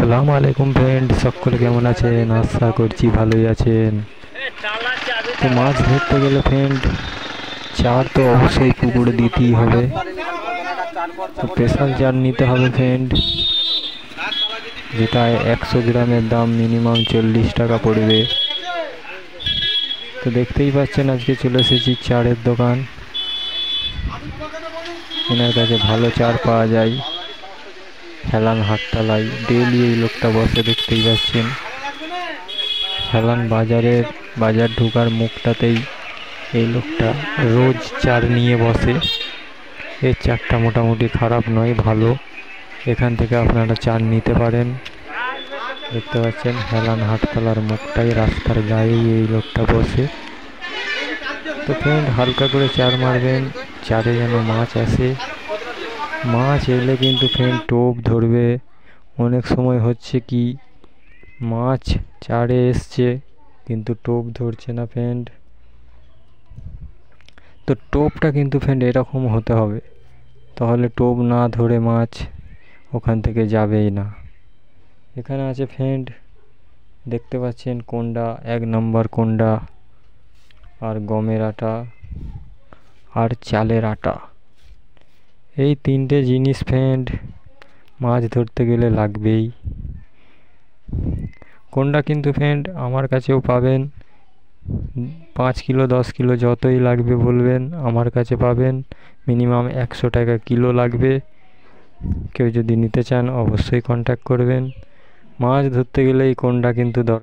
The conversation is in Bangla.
আসসালামু আলাইকুম ফ্রেন্ড, সকলে কেমন আছেন? আশা করছি ভালোই আছেন। তো মাছ ধরতে গেলে ফ্রেন্ড চার তো অবশ্যই পুকুরে দিতেই হবে। তো স্পেশাল চার নিতে হবে ফ্রেন্ড, যেটা 100 গ্রামের দাম মিনিমাম 40 টাকা পড়বে। তো দেখতেই পাচ্ছেন আজকে চলে এসেছি চারের দোকান। এনার কাছে ভালো চার পাওয়া যায়। হেলান হাটতলায় ডেইলি এই লোকটা বসে, দেখতেই পাচ্ছেন। হেলান বাজার ঢোকার মুখটাতেই এই লোকটা রোজ চার নিয়ে বসে। এই চারটা মোটামুটি খারাপ নয়, ভালো। এখান থেকে আপনারা চার নিতে পারেন। দেখতে পাচ্ছেন হেলান হাটতলার মুখটাই, রাস্তার গায়েই এই লোকটা বসে। তো ফ্রেন্ড হালকা করে চার মারবেন, চারে যেন মাছ আসে। মাছ এলে কিন্তু ফ্রেন্ড টোপ ধরবে। অনেক সময় হচ্ছে কি মাছ চারে এসছে কিন্তু টোপ ধরছে না ফ্রেন্ড। তো টোপটা কিন্তু ফ্রেন্ড এরকম হতে হবে, তাহলে টোপ না ধরে মাছ ওখান থেকে যাবেই না। এখানে আছে ফ্রেন্ড, দেখতে পাচ্ছেন কোন্ডা, 1 নম্বর কোন্ডা, আর গমের আটা আর চালের আটা। এই 3টে জিনিস ফ্রেন্ড মাছ ধরতে গেলে লাগবেই। কোন্ডা কিন্তু ফ্রেন্ড আমার কাছেও পাবেন, 5 কিলো 10 কিলো যতই লাগবে বলবেন, আমার কাছে পাবেন। মিনিমাম 100 টাকা কিলো লাগবে। কেউ যদি নিতে চান অবশ্যই কন্ট্যাক্ট করবেন। মাছ ধরতে গেলে এই কোন্ডা কিন্তু দরকার।